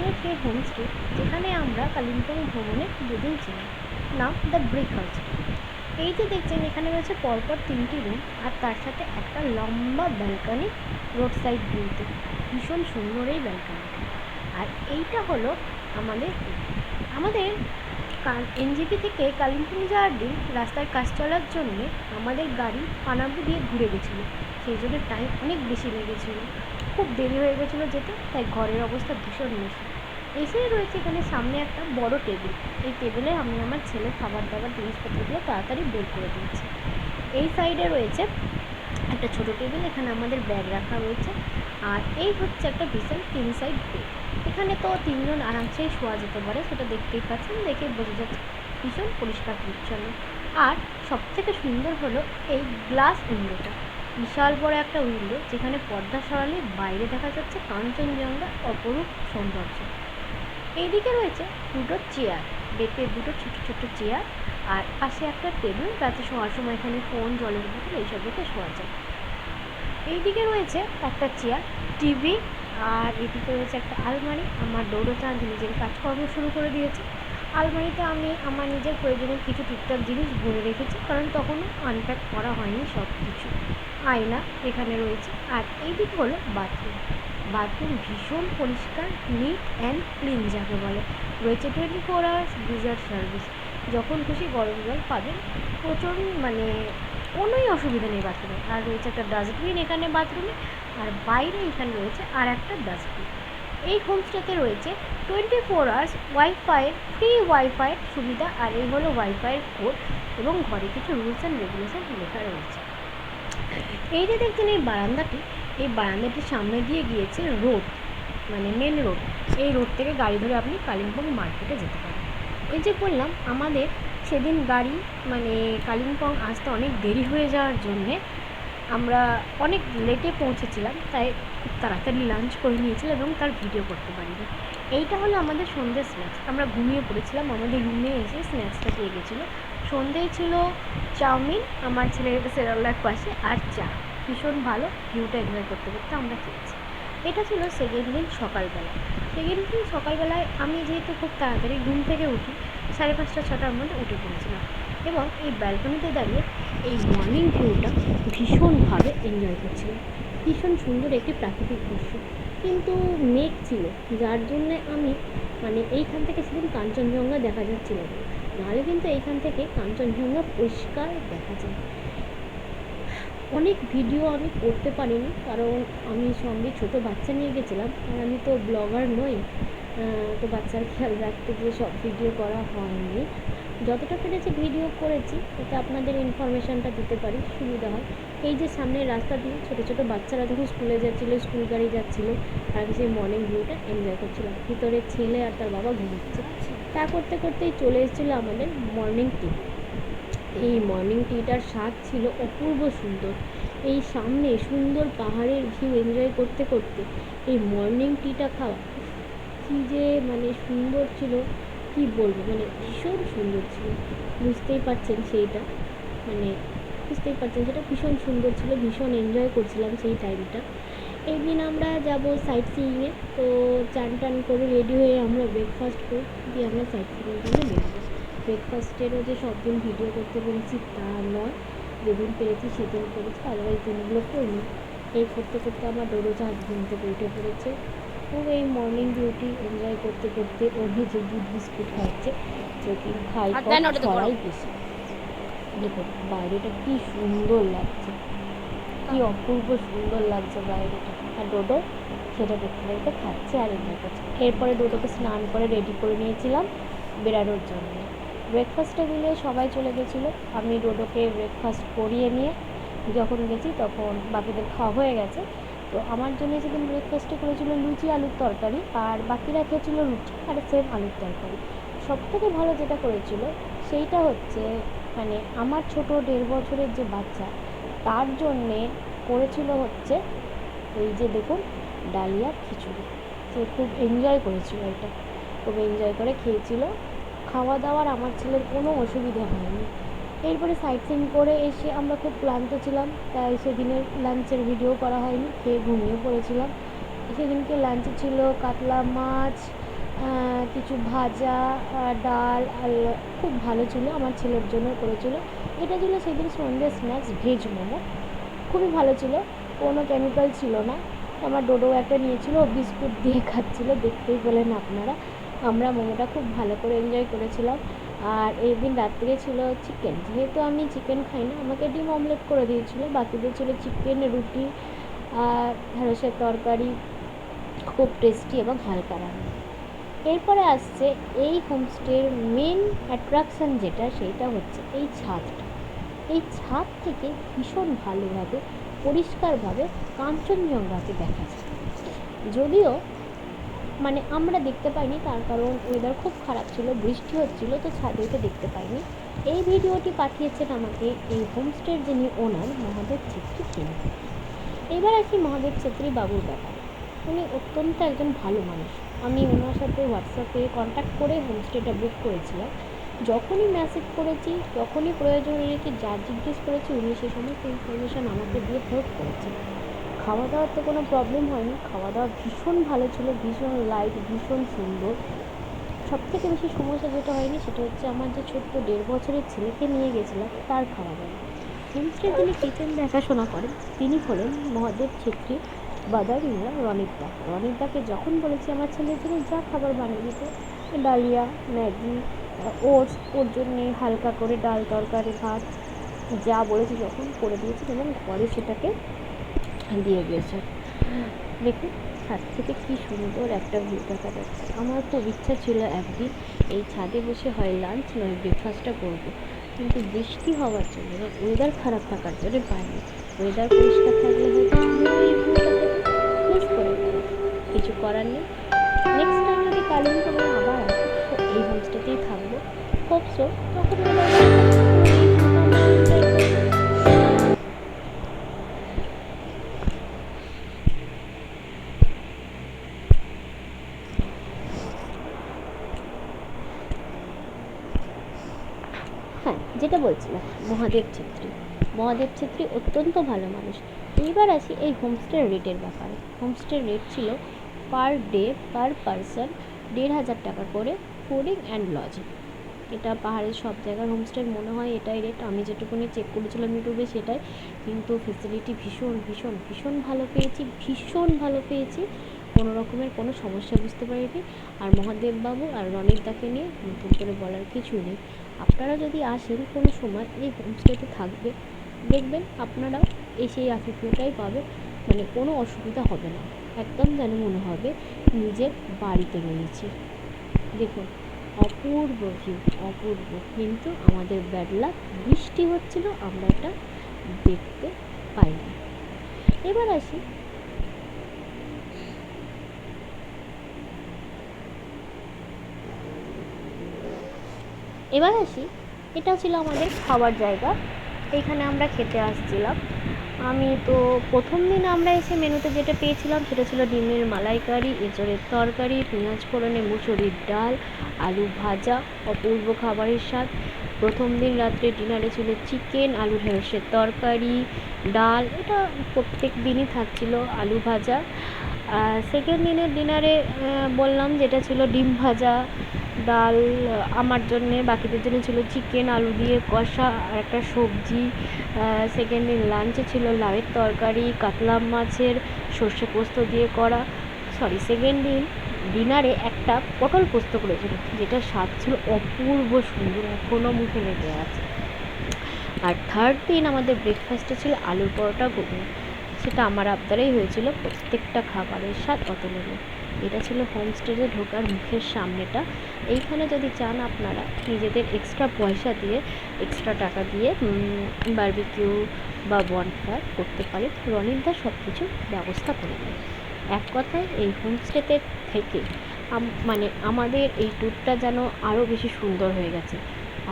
কালিম্পংয়ের সেই হোমস্টে যেখানে আমরা কালিম্পং ভ্রমণে দুদিন ছিলাম, নাম দ্য ব্রিক হাউস। এই যে দেখছেন এখানে রয়েছে পরপর 3টি রুম আর তার সাথে একটা লম্বা ব্যালকনি রোড সাইড ভিউতে। ভীষণ সুন্দর এই ব্যালকনিটা। আর এইটা হলো আমাদের আমাদের এনজেপি থেকে কালিম্পং যাওয়ার দিন রাস্তার কাজ চলার জন্যে আমাদের গাড়ি পানাবু দিয়ে ঘুরে গেছিলো, সেই জন্য টাইম অনেক বেশি লেগেছিলো, খুব দেরি হয়ে গেছিলো যেতে, তাই ঘরের অবস্থা ভীষণ বেশি। এসেই রয়েছে এখানে সামনে একটা বড় টেবিল। এই টেবিলে আমি আমার ছেলের খাবার দাবার জিনিসপত্রগুলো তাড়াতাড়ি বের করে দিয়েছি। এই সাইডে রয়েছে একটা ছোটো টেবিল, এখানে আমাদের ব্যাগ রাখা রয়েছে। আর এই হচ্ছে একটা বিশাল কিং সাইড বেড। এখানে তো 3জন আরামসেই শোয়া যেতে পারে, সেটা দেখতেই পাচ্ছেন, দেখে বোঝা যাচ্ছে ভীষণ পরিষ্কার পরিচ্ছন্ন। আর সবথেকে সুন্দর হলো এই গ্লাস উইন্ডোটা, বিশাল বড় একটা উইন্ডো যেখানে পর্দা সরালে বাইরে দেখা যাচ্ছে কাঞ্চনজঙ্ঘা অপরূপ সৌন্দর্য। এইদিকে রয়েছে দুটো চেয়ার, বেডে দুটো ছোটো ছোটো চেয়ার, আর পাশে একটা টেবিল, যাতে শোয়ার সময় এখানে ফোন, জলের বোতল এইসব রেখে শোয়া যায়। এইদিকে রয়েছে একটা চেয়ার, টিভি, আর এদিকে রয়েছে একটা আলমারি। আমার দৌড়চাঁদ নিজের কাজকর্ম শুরু করে দিয়েছে। আলমারিতে আমি আমার নিজের প্রয়োজনীয় কিছু টুকটাক জিনিস ভরে রেখেছি, কারণ তখনও আনপ্যাক করা হয়নি সব কিছু। আয়না এখানে রয়েছে। আর এইদিকে হলো বাথরুম। বাথরুম ভীষণ পরিষ্কার, নিট অ্যান্ড ক্লিন যাকে বলে। রয়েছে 24 আওয়ার্স গিজার সার্ভিস, যখন খুশি গরম জল পাবেন। প্রচণ্ড মানে কোনোই অসুবিধা নেই বাথরুমে। আর রয়েছে একটা ডাস্টবিন এখানে বাথরুমে, আর বাইরে এখানে রয়েছে আর একটা ডাস্টবিন। এই হোমস্টেতে রয়েছে 24 আওয়ার্স ওয়াইফাইয়ের ফ্রি ওয়াইফাইয়ের সুবিধা। আর এই হলো ওয়াইফাইয়ের কোড, এবং ঘরে কিছু রুলস অ্যান্ড রেগুলেশন লেখা রয়েছে। এই যে দেখছেন এই বারান্দাটি, এই বারান্দাটির সামনে দিয়ে গিয়েছে রোড, মানে মেন রোড। এই রোড থেকে গাড়ি ধরে আপনি কালিম্পং মার্কেটে যেতে পারেন। এই যে বললাম আমাদের সেদিন গাড়ি মানে কালিম্পং আসতে অনেক দেরি হয়ে যাওয়ার জন্যে আমরা অনেক লেটে পৌঁছেছিলাম, তাই খুব তাড়াতাড়ি লাঞ্চ করে নিয়েছিলাম এবং তার ভিডিও করতে পারিনি। এইটা হলো আমাদের সন্ধ্যের স্ন্যাক্স। আমরা ঘুমিয়ে পড়েছিলাম, আমাদের রুমে এসে স্ন্যাক্সটা পেয়ে গেছিলো। সন্ধ্যেয় ছিল চাউমিন, আমার ছেলের সেরালার পাশে, আর চা। ভীষণ ভালো, ভিউটা এনজয় করতে করতে আমরা খেয়েছি। এটা ছিল সেকেন্ড দিন সকালবেলা। সেকেন্ড দিন সকালবেলায় আমি যেহেতু খুব তাড়াতাড়ি ঘুম থেকে উঠি, 5:30 6টার মধ্যে উঠে পড়েছিলাম, এবং এই ব্যালকনিতে দাঁড়িয়ে এই মর্নিং ভিউটা ভীষণভাবে এনজয় করছিলাম। ভীষণ সুন্দর একটি প্রাকৃতিক দৃশ্য, কিন্তু মেঘ ছিল, যার জন্যে আমি মানে এইখান থেকে সেদিন কাঞ্চনজঙ্ঘা দেখা যাচ্ছিল না, নাহলে কিন্তু এইখান থেকে কাঞ্চনজঙ্ঘা পরিষ্কার দেখা যায়। অনেক ভিডিও আমি করতে পারিনি, কারণ আমি সঙ্গে ছোটো বাচ্চা নিয়ে গেছিলাম, আর আমি তো ব্লগার নই, তো বাচ্চার খেয়াল রাখতে গিয়ে সব ভিডিও করা হয়নি। যতটা পেরেছি ভিডিও করেছি, যাতে আপনাদের ইনফরমেশানটা দিতে পারি, সুবিধা হয়। এই যে সামনের রাস্তা দিয়ে ছোটো ছোটো বাচ্চারা যখন স্কুলে যাচ্ছিলো, স্কুল গাড়ি যাচ্ছিলো, আর আমি সেই মর্নিং ভিউটা এনজয় করছিলাম। ভিতরে ছেলে আর তার বাবা ঘুমাচ্ছে। তা করতে করতেই চলে এসেছিলো আমাদের মর্নিং টি। এই মর্নিং টিটার স্বাদ ছিল অপূর্ব সুন্দর। এই সামনে সুন্দর পাহাড়ের ভিউ এনজয় করতে করতে এই মর্নিং টিটা খাওয়া কী যে মানে সুন্দর ছিল, কি বলবো, মানে ভীষণ সুন্দর ছিল। বুঝতেই পারছেন সেইটা, মানে বুঝতেই পারছেন সেটা ভীষণ সুন্দর ছিল, ভীষণ এনজয় করছিলাম সেই টাইমটা। এই দিন আমরা যাব সাইট সিইংয়ে, তো চান টান করে রেডি হয়ে আমরা ব্রেকফাস্ট করে দিয়ে আমরা সাইট সিইংয়ের জন্য বেরোবো। ব্রেকফাস্টেরও যে সব দিন ভিডিও করতে পেরেছি তা নয়, যেদিন পেরেছি সেদিন করেছি, আদারওয়াইজ দিনগুলো করিনি। এই করতে করতে আমার দৌড়চাঁদ ঘুম থেকে উঠে পড়েছে, খুব এই মর্নিং ডিউটি এনজয় করতে করতে ওর যে দুধ বিস্কুট খাচ্ছে, প্রোটিন খাই ছড়াই বেশি। দেখুন বাইরেটা কি সুন্দর লাগছে, কি অপূর্ব সুন্দর লাগছে বাইরেটা। আর ডোডো সেটা দেখতে দেখতে খাচ্ছে আর এনজয় করছে। এরপরে ডোডোকে স্নান করে রেডি করে নিয়েছিলাম বেরানোর জন্য। ব্রেকফাস্ট টেবিলে সবাই চলে গেছিলো, আমি ডোডোকে ব্রেকফাস্ট করিয়ে নিয়ে যখন গেছি তখন বাকিদের খাওয়া হয়ে গেছে। তো আমার জন্য সেদিন ব্রেকফাস্টে করেছিল লুচি আলুর তরকারি, আর বাকিরা খেয়েছিল রুটি আর সেম আলুর তরকারি। সবথেকে ভালো যেটা করেছিল সেইটা হচ্ছে মানে আমার ছোটো 1.5 বছরের যে বাচ্চা, তার জন্যে করেছিল হচ্ছে এই যে দেখুন ডালিয়া খিচুড়ি। সে খুব এনজয় করেছিল, এটা খুব এনজয় করে খেয়েছিল। খাওয়া দাওয়ার আমার ছেলের কোনো অসুবিধা হয়নি। এরপরে সাইট সিইং করে এসে আমরা খুব ক্লান্ত ছিলাম, তাই সেদিনের লাঞ্চের ভিডিও করা হয়নি, খেয়ে ঘুমিয়ে পড়েছিলাম। সেদিনকে লাঞ্চে ছিল কাতলা মাছ, কিছু ভাজা, ডাল আর খুব ভালো ছিল, আমার ছেলের জন্য করেছিল। এটা ছিল সেদিন সন্ধ্যে স্ন্যাক্স, ভেজ মোমো। খুবই ভালো ছিল, কোনো কেমিক্যাল ছিল না। আমার ডোডো একটা নিয়েছিল, ও বিস্কুট দিয়ে খাচ্ছিল, দেখতেই পেলেন আপনারা। আমরা মোমোটা খুব ভালো করে এনজয় করেছিলাম। আর এই দিন রাত্রে ছিল চিকেন, যেহেতু আমি চিকেন খাই না, আমাকে ডিম অমলেট করে দিয়েছিল, বাকিদের ছিল চিকেন, রুটি আর ঢেঁড়সের তরকারি, খুব টেস্টি এবং হালকা রান্না। এরপরে আসছে এই হোমস্টের মেন অ্যাট্রাকশান যেটা, সেইটা হচ্ছে এই ছাদটা। এই ছাদ থেকে ভীষণ ভালোভাবে পরিষ্কারভাবে কাঞ্চনজঙ্ঘাকে দেখা যায়। যদিও মানে আমরা দেখতে পাইনি, তার কারণ ওয়েদার খুব খারাপ ছিল, বৃষ্টি হচ্ছিল, তো ছাদে উঠে দেখতে পাইনি। এই ভিডিওটি পাঠিয়েছেন আমাকে এই হোমস্টের যিনি ওনার, মহাদেব ছেত্রী তিনি। এবার আসি মহাদেব ছেত্রী বাবুর ব্যাপারে। উনি অত্যন্ত একজন ভালো মানুষ। আমি ওনার সাথে হোয়াটসঅ্যাপে কন্ট্যাক্ট করে হোমস্টেটা বুক করেছিলাম। যখনই মেসেজ করেছি, যখনই প্রয়োজন হয়েছে, যা জিজ্ঞেস করেছি, উনি সে সমস্ত ইনফরমেশান আমাকে দিয়ে হেল্প করেছেন। খাওয়া দাওয়ার তো কোনো প্রবলেম হয়নি, খাওয়া দাওয়া ভীষণ ভালো ছিল, ভীষণ লাইট, ভীষণ সুন্দর। সবথেকে বেশি সমস্যা যেটা হয়নি সেটা হচ্ছে আমার যে ছোট্ট 1.5 বছরের ছেলেকে নিয়ে গেছিলাম, তার খাওয়া দাওয়া। হোমস্টে যিনি কিচেন দেখাশোনা করেন তিনি হলেন মহাদেব ছেত্রী বাদার ইংরা রনিতদা। রনিতদাকে যখন বলেছি আমার ছেলের জন্য যা খাবার বানিয়ে দিতে, ডালিয়া, ম্যাগি, ওটস, ওর জন্যে হালকা করে ডাল, তরকারি, ভাত, যা বলেছি যখন করে দিয়েছেন এবং ঘরে সেটাকে দিয়ে গিয়েছে। দেখুন ছাদ থেকে কী সুন্দর একটা ভিউ দেখা যাচ্ছে। আমার খুব ইচ্ছা ছিল একদিন এই ছাদে বসে হয় লাঞ্চ নয় ব্রেকফাস্টটা করবো, কিন্তু বৃষ্টি হওয়ার জন্য এবং ওয়েদার খারাপ থাকার জন্য পাইনি। ওয়েদার পরিষ্কার থাকলে হয়তো এই ভিউটাকে মিস করে গেল, কিছু করার নেই। নেক্সট টাইম যদি কালিম্পংয়ে আবার আসি তো এই হোমস্টেতেই থাকবো, হোপ সো তখন হ্যাঁ, যেটা বলছিলাম মহাদেব ছেত্রী। মহাদেব ছেত্রী অত্যন্ত ভালো মানুষ। এইবার আসি এই হোমস্টের রেটের ব্যাপারে। হোমস্টের রেট ছিল পার ডে পার পারসন 1,500 টাকা করে, ফুডিং অ্যান্ড লজিং। এটা পাহাড়ের সব জায়গার হোমস্টের মনে হয় এটাই রেট, আমি যেটুকুনি চেক করেছিলাম ইউটিউবে সেটাই। কিন্তু ফেসিলিটি ভীষণ ভীষণ ভীষণ ভালো পেয়েছি, ভীষণ ভালো পেয়েছি, কোনো রকমের কোনো সমস্যা বুঝতে পারিনি। আর মহাদেববাবু আর রনিতদাকে নিয়ে নতুন করে বলার কিছু নেই। আপনারা যদি আসেন কোনো সময় এই হোমস্টেতে থাকবে, দেখবেন আপনারাও এই সেই আতিথ্যটাই পাবেন, মানে কোনো অসুবিধা হবে না, একদম যেন মনে হবে নিজের বাড়িতে রয়েছি। দেখুন অপূর্ব ভিউ, অপূর্ব। কিন্তু আমাদের ব্যাড লাক, বৃষ্টি হচ্ছিল, আমরা এটা দেখতে পাইনি। এবার আসি এটা ছিল আমাদের খাওয়ার জায়গা। এইখানে আমরা খেতে আসছিলাম। আমি তো প্রথম দিন আমরা এসে মেনুতে যেটা পেয়েছিলাম সেটা ছিল ডিমের মালাইকারি, এঁচোড়ের তরকারি, পেঁয়াজ ফোড়নে মুসুরির ডাল, আলু ভাজা, অপূর্ব খাবারের স্বাদ। প্রথম দিন রাত্রে ডিনারে ছিল চিকেন, আলু ঢেঁড়সের তরকারি, ডাল, এটা প্রত্যেক দিনই থাকছিল, আলু ভাজা। সেকেন্ড দিনের ডিনারে বললাম যেটা ছিল ডিম ভাজা, ডাল আমার জন্যে, বাকিদের জন্য ছিল চিকেন আলু দিয়ে কষা আর একটা সবজি। সেকেন্ড দিন লাঞ্চে ছিল লাউয়ের তরকারি, কাতলা মাছের সর্ষে পোস্ত দিয়ে করা। সেকেন্ড দিন ডিনারে একটা পটল পোস্ত করেছিল, যেটা স্বাদ ছিল অপূর্ব সুন্দর, এখনও মুখে লেগে আছে। আর থার্ড দিন আমাদের ব্রেকফাস্টে ছিল আলুর পরোটা ঘুগনি, সেটা আমার আবদারেই হয়েছিল, প্রত্যেকটা খাবারের স্বাদ অতুলনীয়। এটা ছিল হোমস্টেতে ঢোকার মুখের সামনেটা। এইখানে যদি চান আপনারা নিজেদের এক্সট্রা পয়সা দিয়ে, এক্সট্রা টাকা দিয়ে বারবিকিউ বা বনফায়ার করতে পারেন। রনিতদা সব কিছু ব্যবস্থা করে দেয়। এক কথায় এই হোমস্টেতে থেকে মানে আমাদের এই ট্যুরটা যেন আরও বেশি সুন্দর হয়ে গেছে।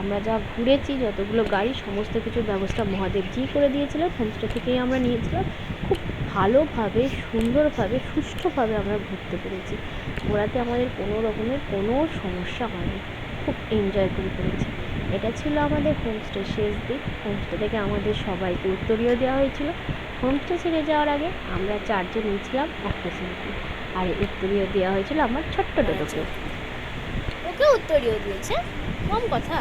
আমরা যা ঘুরেছি, যতগুলো গাড়ি, সমস্ত কিছুর ব্যবস্থা মহাদেবজি করে দিয়েছিল, হোমস্টে থেকেই আমরা নিয়েছিলাম। খুব ভালোভাবে, সুন্দরভাবে, সুষ্ঠুভাবে আমরা ঘুরতে পেরেছি। ঘোরাতে আমাদের কোনো রকমের কোনো সমস্যা হয়নি, খুব এনজয় করেছি। এটা ছিল আমাদের হোমস্টের শেষ দিন। হোমস্টে থেকে আমাদের সবাইকে উত্তরীয় দেওয়া হয়েছিল। হোমস্টে ছেড়ে যাওয়ার আগে আমরা 4 জন নিয়েছিলাম একটা সেলফি, আর উত্তরীয় দেওয়া হয়েছিল আমার ছোট্ট ডোডোকে। ওকে উত্তরীয় দিয়েছে, কম কথা।